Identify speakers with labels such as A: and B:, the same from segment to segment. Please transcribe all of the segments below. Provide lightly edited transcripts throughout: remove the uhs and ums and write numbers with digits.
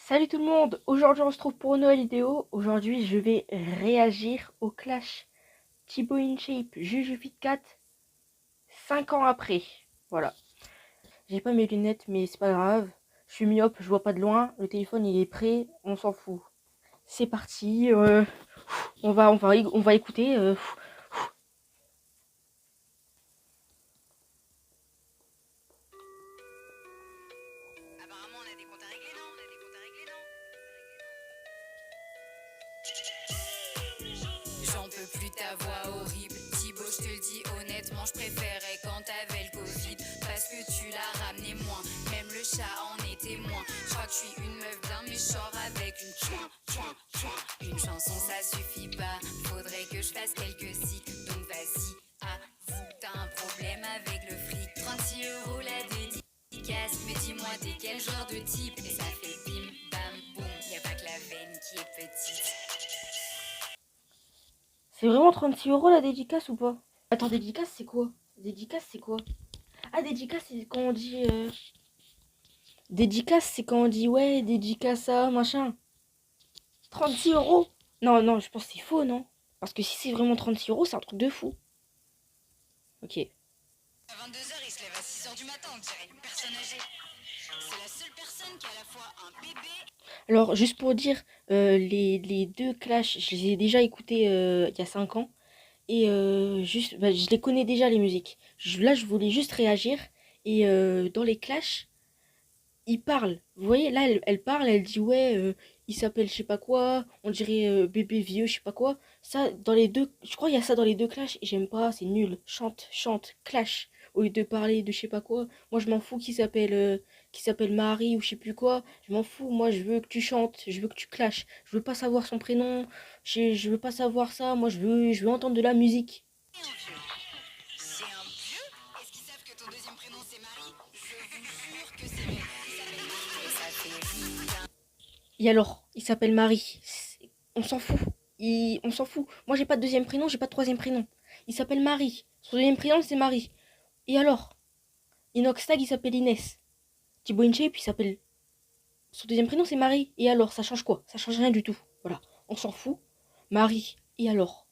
A: Salut tout le monde, aujourd'hui on se trouve pour une nouvelle vidéo. Aujourd'hui je vais réagir au clash Thibaut InShape, JujuFitCat 5 ans après. Voilà, j'ai pas mes lunettes mais c'est pas grave, je suis myope, je vois pas de loin, le téléphone il est prêt, on s'en fout. C'est parti, on va écouter.
B: Apparemment, on a des comptes à régler, non? On a des comptes à régler, non? J'en peux plus ta voix horrible. Thibaut, je te le dis honnêtement, je préférais quand t'avais le Covid. Parce que tu l'as ramené moins, même le chat en est témoin. Je crois que je suis une meuf bien méchante avec une chouin, chouin, chouin. Une chanson ça suffit pas, faudrait que je fasse quelques cycles. Donc vas-y, avoue que t'as un problème avec le fric. 36 € la dédicace, mais dis-moi t'es quel genre de type? Et ça fait bim, bam, boum, y a pas que la veine qui est petite.
A: C'est vraiment 36 € la dédicace ou pas? Attends, dédicace c'est quoi? Dédicace c'est quoi? Ah, dédicace c'est quand on dit... Dédicace c'est quand on dit ouais, dédicace à machin. 36 €. Non, non, je pense que c'est faux, non? Parce que si c'est vraiment 36 €, c'est un truc de fou. Ok.
B: À 22 h, il se lève à 6 h du matin, on dirait une personne âgée. C'est la seule personne qui a à la fois un bébé.
A: Alors, juste pour dire, les deux Clash, je les ai déjà écoutés il y a 5 ans. Et juste, bah, je les connais déjà, les musiques. Là, je voulais juste réagir. Et dans les Clash, ils parlent. Vous voyez, là, elle parle, elle dit, ouais, il s'appelle je sais pas quoi, on dirait bébé vieux, je sais pas quoi. Ça, dans les deux, je crois qu'il y a ça dans les deux clashs, et j'aime pas, c'est nul. Chante, chante, clash, au lieu de parler de je sais pas quoi. Moi, je m'en fous qui s'appelle Marie ou je sais plus quoi. Je m'en fous, moi, je veux que tu chantes, je veux que tu clashes. Je veux pas savoir son prénom, je veux pas savoir ça, moi, je veux entendre de la musique.
B: Et un vieux. C'est un vieux? Est-ce qu'ils savent que ton deuxième prénom c'est Marie? Je vous jure que c'est vrai. Il s'appelle Marie et ça fait rire.
A: Et alors, il s'appelle Marie. On s'en fout. On s'en fout. Moi, j'ai pas de deuxième prénom, j'ai pas de troisième prénom. Il s'appelle Marie. Son deuxième prénom, c'est Marie. Et alors, Inoxtag, il s'appelle Inès. Thibaut InShape, il s'appelle... Son deuxième prénom, c'est Marie. Et alors, ça change quoi? Ça change rien du tout. Voilà. On s'en fout. Marie. Et alors?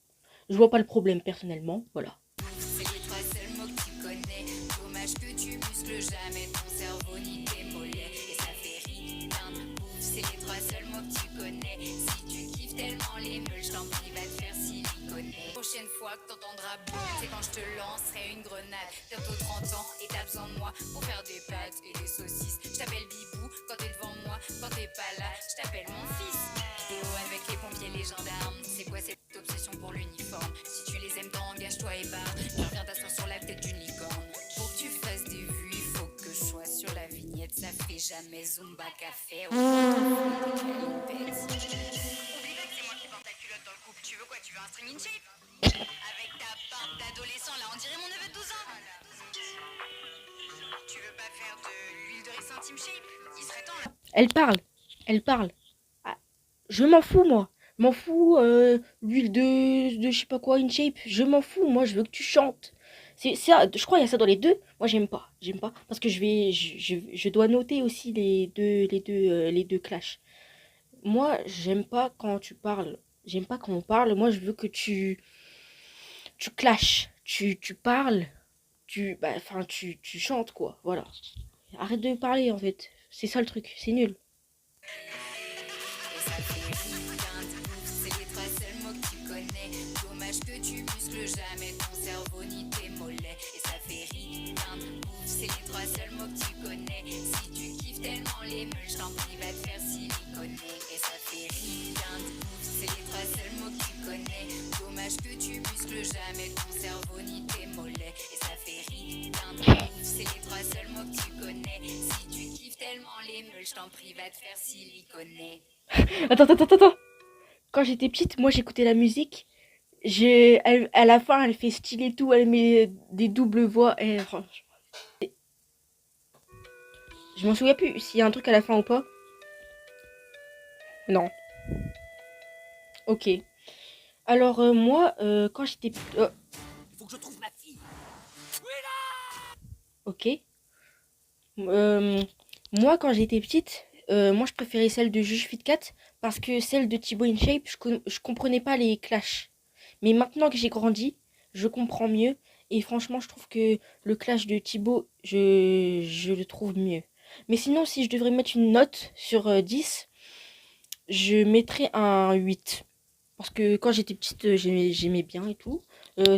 A: Je vois pas le problème, personnellement. Voilà.
B: C'est les trois seuls mots que tu connais. Dommage que tu muscles jamais ton cerveau ni tes mollets. Et ça fait rire d'un ouf. C'est les trois seuls mots que tu connais. Si tu kiffes tellement les meules, je t'en prie, va te faire siliconer. Prochaine fois que t'entendras boum, c'est quand je te lancerai une grenade. Bientôt 30 ans et t'as besoin de moi pour faire des pâtes et des saucisses. Je t'appelle Bibou quand t'es devant moi. Quand t'es pas là, je t'appelle mon fils. Vidéo avec les pompiers, les gendarmes. C'est quoi cette obsession pour l'uniforme? Si tu les aimes, engage-toi et barre. Je reviens t'asseoir sur la tête d'une licorne. Pour que tu fasses des vues, il faut que je sois sur la vignette. Ça fait jamais Zumba Café. Oublie pas que c'est moi qui porte ta culotte dans le couple. Tu veux quoi? Tu veux un string in shape? Avec ta pinte d'adolescent là, on dirait mon neveu de 12 ans. Tu veux pas faire de l'huile de ricin Team Shape? Il serait temps là.
A: Elle parle. Elle parle. Ah, je m'en fous, moi. Je m'en fous, l'huile de je sais pas quoi, InShape. Je m'en fous, moi, je veux que tu chantes. C'est ça, je crois qu'il y a ça dans les deux. Moi, j'aime pas. J'aime pas. Parce que je dois noter aussi les deux clashs. Moi, j'aime pas quand tu parles. J'aime pas quand on parle. Moi, je veux que tu clashes. Tu parles. Tu chantes, quoi. Voilà. Arrête de parler, en fait. C'est ça le truc. C'est nul.
B: Et ça fait rire d'un ouf. C'est les trois seuls mots que tu connais. Dommage que tu muscles jamais ton cerveau ni tes mollets. Et ça fait rire d'un ouf. C'est les trois seuls mots que tu connais. Si tu kiffes tellement les meules, je t'en prie, va te faire siliconer. Et ça fait rire d'un ouf. C'est les trois seuls mots que tu connais. Dommage que tu muscles jamais ton cerveau ni tes mollets. Et ça fait rire d'un ouf. C'est les trois seuls mots que tu connais. Si tu kiffes tellement les meules, je t'en prie, va te faire siliconer.
A: Attends, attends, attends, attends. Quand j'étais petite, moi, j'écoutais la musique. À la fin, elle fait style et tout. Elle met des doubles voix. Et, franchement, je m'en souviens plus s'il y a un truc à la fin ou pas. Non. Ok. Alors, moi, quand j'étais...
B: Il faut que je trouve ma fille.
A: ok. Euh, Moi, quand j'étais petite, moi je préférais celle de Juju Fit Cat parce que celle de Thibaut InShape, je comprenais pas les clashs. Mais maintenant que j'ai grandi, je comprends mieux. Et franchement, je trouve que le clash de Thibaut, je le trouve mieux. Mais sinon, si je devrais mettre une note sur 10, je mettrais un 8. Parce que quand j'étais petite, j'aimais bien et tout.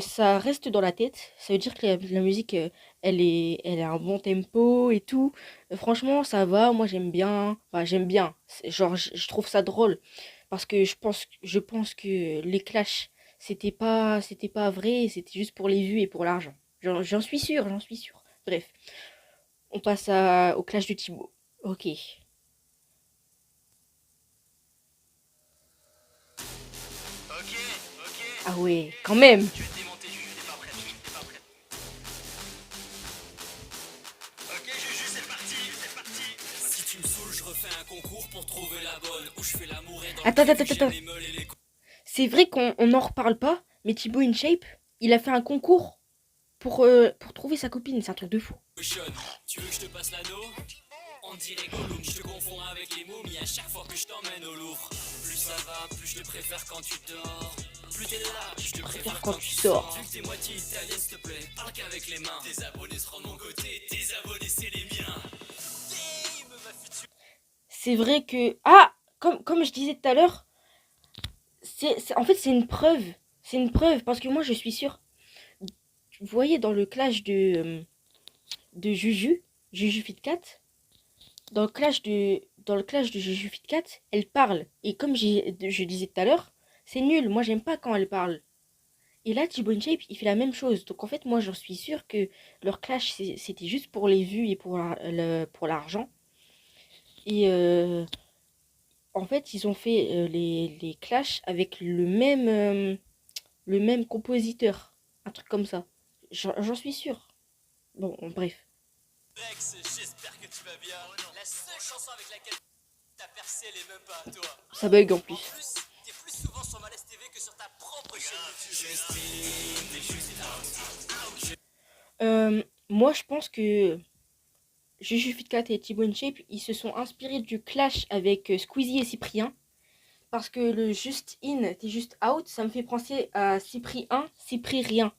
A: Ça reste dans la tête. Ça veut dire que la musique, elle a un bon tempo et tout. Franchement, ça va. Moi, j'aime bien. Enfin, j'aime bien. Genre, je trouve ça drôle. Parce que je pense que les clashs, c'était pas vrai. C'était juste pour les vues et pour l'argent. J'en suis sûre, j'en suis sûre. Bref, on passe au clash de Thibaut. Ok.
B: Ok, ok.
A: Ah ouais, quand même.
B: Je vais te démonter, Juju, t'es pas prêt. T'es pas prêt. Ok, Juju, c'est parti, c'est parti. Si tu me saoules, je refais un concours pour trouver la bonne. Où je fais l'amour et dans le
A: Attends,
B: cul,
A: attends,
B: vu que
A: attends,
B: j'aime
A: attends.
B: les meules et les
A: C'est vrai qu'on n'en reparle pas, mais Thibaut InShape, il a fait un concours pour trouver sa copine. C'est un truc de fou.
B: cushions. Tu veux que je te passe l'anneau? On dirait Gollum, je te confonds avec les momies à chaque fois que je t'emmène au Louvre. Plus ça va, plus je te préfère quand tu dors. Plus t'es là, plus je te préfère
A: Quand
B: quand
A: tu
B: tu
A: sors.
B: sors. Vu que t'es moitié italienne, s'il te plaît, parle qu'avec les mains. Tes abonnés seront de mon côté, tes abonnés c'est les miens. Damn, ma future.
A: C'est vrai que... Ah, comme je disais tout à l'heure, en fait, c'est une preuve. C'est une preuve, parce que moi, je suis sûre. Vous voyez, dans le clash de Juju Fit Cat, dans le clash de Juju Fit Cat, elle parle. Et comme je disais tout à l'heure, c'est nul. Moi, j'aime pas quand elle parle. Et là, Thibaut InShape, il fait la même chose. Donc en fait, moi, j'en suis sûre que leur clash, c'était juste pour les vues et pour l'argent. Et en fait, ils ont fait les clashs avec le même compositeur. Un truc comme ça. J'en suis sûre. Bon, bref.
B: Rex, j'espère que tu vas bien. La seule chanson avec laquelle t'as percé, elle est même pas à toi.
A: Ça bug en
B: En
A: plus.
B: plus, t'es plus souvent sur Malaise TV que sur ta propre chaîne YouTube.
A: Moi, je pense que Juju Fit Cat et Thibaut InShape, ils se sont inspirés du clash avec Squeezie et Cyprien. Parce que le juste in, t'es juste out, ça me fait penser à Cyprien, Cypri rien.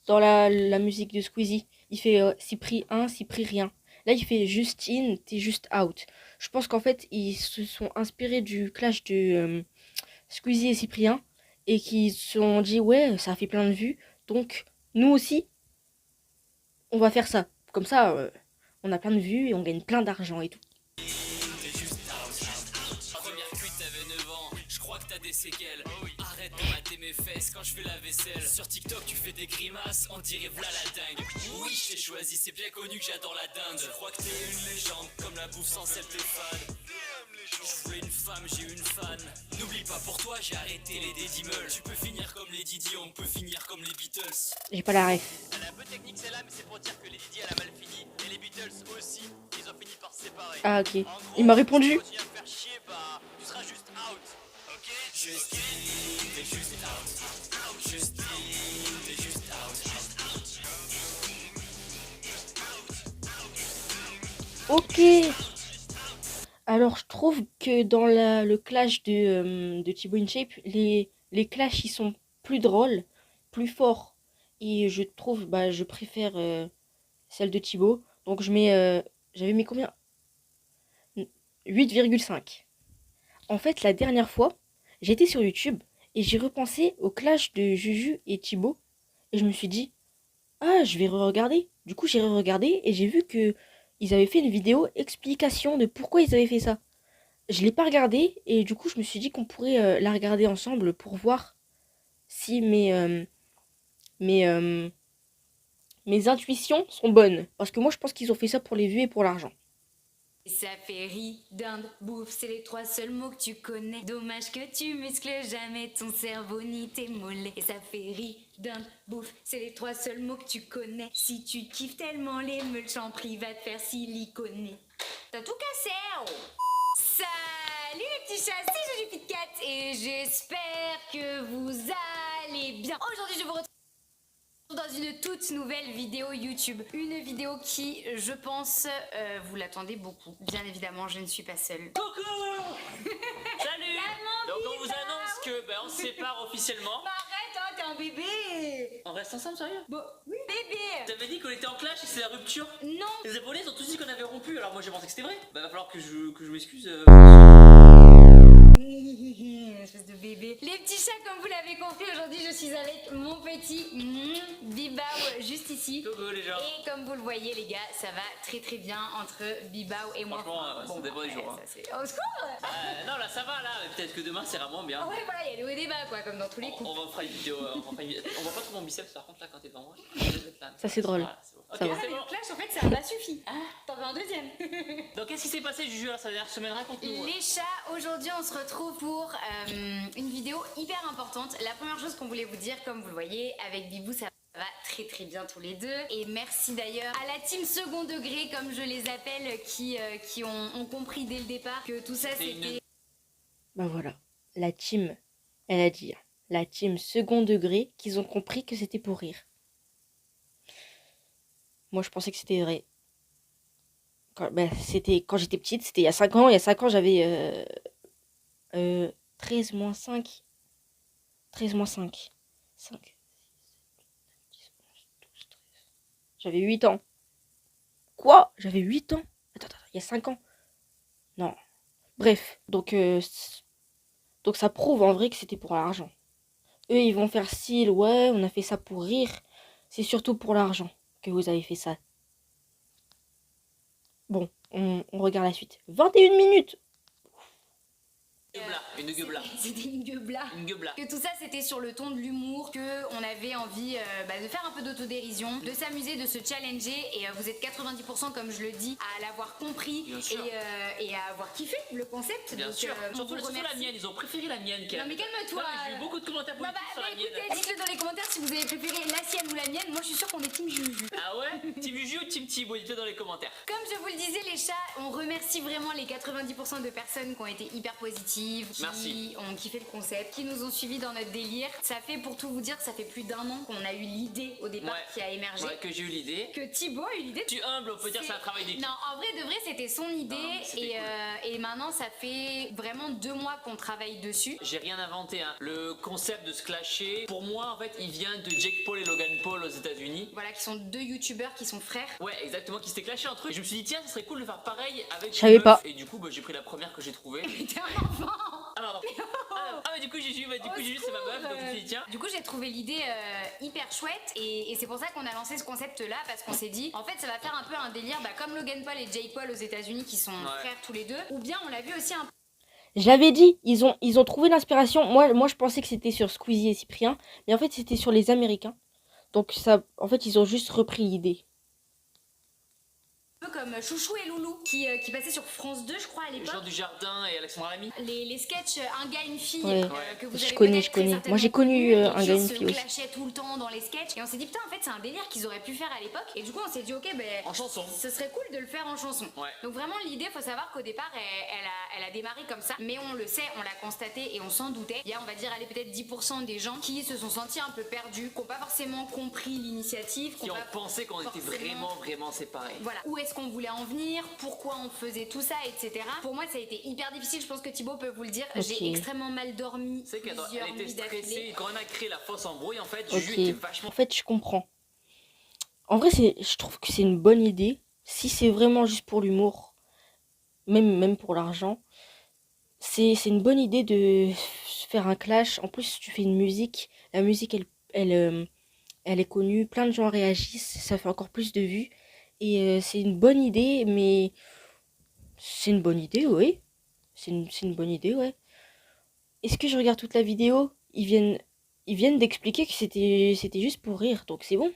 A: Dans la musique de Squeezie, il fait Cypri 1, Cypri rien. Là, il fait juste in, t'es juste out. Je pense qu'en fait, ils se sont inspirés du clash de Squeezie et Cyprien et qu'ils se sont dit, ouais, ça a fait plein de vues, donc nous aussi, on va faire ça. Comme ça, on a plein de vues et on gagne plein d'argent et tout.
B: Première cuite, t'avais 9 ans. Je crois que t'as des séquelles. Arrête de mater mes fesses quand je fais la vaisselle. Sur TikTok, tu fais des grimaces, on dirait v'là la dingue. Oui, je t'ai choisi, c'est bien connu que j'adore la dinde. Je crois que t'es une légende, comme la bouffe sans sel, t'es fan. Je voulais une femme, j'ai eu une fan. N'oublie pas, pour toi, j'ai arrêté les Dédimeuls. Tu peux finir comme les Didi, on peut finir comme les Beatles.
A: J'ai pas la ref.
B: Elle est un peu technique celle-là, mais c'est pour dire que les Didi elle a mal fini. Et les Beatles aussi, ils ont fini par se séparer.
A: Ah, ok.
B: En gros,
A: Il m'a
B: si tu
A: répondu.
B: continues à me faire chier, bah, tu seras juste out. Ok? Juste in, t'es juste out. Juste in, t'es juste out.
A: Ok. Alors, je trouve que dans le clash de Thibaut InShape, les clashs, ils sont plus drôles, plus forts. Et je trouve, bah, je préfère celle de Thibaut. Donc, j'avais mis combien? 8,5. En fait, la dernière fois, j'étais sur YouTube et j'ai repensé au clash de Juju et Thibaut. Et je me suis dit, ah, je vais re-regarder. Du coup, j'ai re-regardé et j'ai vu que ils avaient fait une vidéo explication de pourquoi ils avaient fait ça. Je l'ai pas regardée et du coup, je me suis dit qu'on pourrait la regarder ensemble pour voir si mes, euh, mes intuitions sont bonnes. Parce que moi, je pense qu'ils ont fait ça pour les vues et pour l'argent.
C: Et ça fait riz, dinde, bouffe, c'est les trois seuls mots que tu connais. Dommage que tu muscles jamais ton cerveau ni tes mollets. Et ça fait riz, dinde, bouffe, c'est les trois seuls mots que tu connais. Si tu kiffes tellement les meules, j'en prie, va te faire siliconer. T'as tout cassé, oh. Salut les petits chats, c'est Juju Fit Cat et j'espère que vous allez bien. Aujourd'hui, je vous retrouve dans dans une toute nouvelle vidéo YouTube. Une vidéo qui, je pense, vous l'attendez beaucoup. Bien évidemment, je ne suis pas seule.
D: Coucou. Salut. Donc on vous annonce que on se sépare officiellement.
C: Bah arrête, hein, t'es un bébé.
D: On reste ensemble, sérieux?
C: Bon, oui. Bébé.
D: T'avais dit qu'on était en clash et c'est la rupture?
C: Non.
D: Les Japonais ils ont tous dit qu'on avait rompu, alors moi j'ai pensé que c'était vrai. Bah va falloir que je m'excuse.
C: Espèce de bébé. Les petits chats, comme vous l'avez compris, aujourd'hui je suis avec mon petit Bibao juste ici.
D: Coucou les gens.
C: Et comme vous le voyez les gars, ça va très très bien entre Bibao et moi.
D: Franchement, ça dépend des jours.
C: Ça, c'est... Au secours.
D: Non là ça va là, mais peut-être que demain ça ira moins bien.
C: Ouais voilà, il y a le haut et des bas quoi, comme dans tous les coups.
D: On fera une vidéo, on voit pas trop mon biceps par contre là quand t'es devant moi.
A: Ça c'est drôle.
D: Voilà, c'est bon.
A: Ça
D: Ok,
A: va.
D: c'est
C: Le
D: bon.
C: clash en fait ça m'a suffi. T'en veux un deuxième?
D: Donc qu'est-ce qui s'est passé Juju là, cette dernière semaine? Raconte-nous.
C: Les chats, aujourd'hui on se retrouve pour une vidéo hyper importante. La première chose qu'on voulait vous dire, comme vous le voyez, avec Bibou ça va très très bien tous les deux. Et merci d'ailleurs à la team second degré, comme je les appelle, qui ont compris dès le départ que tout ça c'était...
A: Bah voilà, la team, elle a dit, la team second degré, qu'ils ont compris que c'était pour rire. Moi je pensais que c'était vrai. C'était quand j'étais petite, c'était il y a 5 ans. Il y a 5 ans j'avais 13 moins 5. 13 moins 5. 5, 6, 7, 8, 9, 10, 11, 12, 13. J'avais 8 ans. Quoi? J'avais 8 ans? Attends, il y a 5 ans. Non. Bref, donc ça prouve en vrai que c'était pour l'argent. Eux, ils vont faire style, ouais, on a fait ça pour rire. C'est surtout pour l'argent que vous avez fait ça. Bon, on regarde la suite. 21 minutes.
D: Une gueubla.
C: C'était une gueubla.
D: Une gueubla.
C: Que tout ça c'était sur le ton de l'humour, que on avait envie de faire un peu d'autodérision, de s'amuser, de se challenger. Et vous êtes 90% comme je le dis à l'avoir compris et à avoir kiffé le concept.
D: Bien
C: donc,
D: sûr.
C: on
D: Surtout
C: vous
D: la
C: remercie.
D: mienne, ils ont préféré la mienne.
C: Non mais calme-toi.
D: J'ai eu beaucoup de commentaires
C: Bah,
D: positifs sur la mienne.
C: écoutez, dites-le dans les commentaires si vous avez préféré la sienne ou la mienne. Moi je suis sûre qu'on est team Juju.
D: Ah ouais? Team Juju ou Team Thibaut? Dites-le dans les commentaires.
C: Comme je vous le disais les chats, on remercie vraiment les 90% de personnes qui ont été hyper positives, qui
D: Merci.
C: ont kiffé le concept, qui nous ont suivis dans notre délire. Ça fait, pour tout vous dire, ça fait plus d'1 an qu'on a eu l'idée au départ qui a émergé.
D: Ouais, que j'ai eu l'idée.
C: Que Thibaut a eu l'idée.
D: Tu humble, on peut dire c'est un travail d'équipe.
C: Non, en vrai de vrai, c'était son idée.
D: Non, c'était
C: Et maintenant, ça fait vraiment 2 mois qu'on travaille dessus.
D: J'ai rien inventé, hein. Le concept de se clasher, pour moi en fait, il vient de Jake Paul et Logan Paul aux États-Unis.
C: Voilà, qui sont 2 youtubeurs qui sont frères.
D: Ouais, exactement, qui s'étaient clashés entre eux. Et je me suis dit, tiens, ça serait cool de faire pareil avec
A: Je savais
D: une
A: pas.
D: meuf. Et du coup, j'ai pris la première que j'ai trouvée.
C: T'es un enfant.
D: Ah, pardon. Mais du coup, Juju, c'est ma meuf, donc je me suis dit, tiens.
C: Du coup, j'ai trouvé l'idée hyper chouette et c'est pour ça qu'on a lancé ce concept-là parce qu'on s'est dit, en fait, ça va faire un peu un délire comme Logan Paul et Jake Paul aux États-Unis qui sont frères tous les deux. Ou bien, on l'a vu aussi un peu.
A: J'avais dit, ils ont trouvé l'inspiration. Moi, je pensais que c'était sur Squeezie et Cyprien, mais en fait, c'était sur les Américains. Donc ça, en fait, ils ont juste repris l'idée.
C: Comme Chouchou et Loulou qui passaient sur France 2 je crois à l'époque.
D: Jean Dujardin et Alexandre Lamy.
C: Les sketchs un gars une fille
A: Ouais.
C: que vous
A: Je
C: avez
A: connais.
C: peut-être très certainement
A: Moi, j'ai connu
C: connu,
A: un
C: et
A: gars
C: qui
A: une
C: se
A: fille aussi.
C: clashait tout le temps dans les sketchs et on s'est dit putain en fait c'est un délire qu'ils auraient pu faire à l'époque et du coup on s'est dit ok
D: En chanson.
C: ce serait cool de le faire en chanson.
D: Ouais.
C: Donc vraiment l'idée faut savoir qu'au départ elle a démarré comme ça mais on le sait, on l'a constaté et on s'en doutait. Il y a on va dire allez peut-être 10% des gens qui se sont sentis un peu perdus, qui n'ont pas forcément compris l'initiative,
D: Qui ont
C: pas
D: pensé qu'on était
C: forcément-
D: vraiment séparés.
C: voilà, où est-ce qu'on voulait en venir, pourquoi on faisait tout ça, etc. Pour moi, ça a été hyper difficile. Je pense que Thibaut peut vous le dire.
A: Ok.
C: J'ai extrêmement mal dormi.
D: C'est qu'elle
C: plusieurs
D: était
C: nuits d'affilée.
D: stressée. Quand on a créé la fausse embrouille, en fait,
A: Ok.
D: Juju était vachement.
A: En fait, je comprends. En vrai, je trouve que c'est une bonne idée. Si c'est vraiment juste pour l'humour, même pour l'argent, c'est une bonne idée de faire un clash. En plus, tu fais une musique. La musique, elle est connue. Plein de gens réagissent. Ça fait encore plus de vues. Et c'est une bonne idée, mais c'est une bonne idée, oui. C'est une bonne idée, ouais. Est-ce que je regarde toute la vidéo? Ils viennent d'expliquer que c'était juste pour rire, donc c'est bon.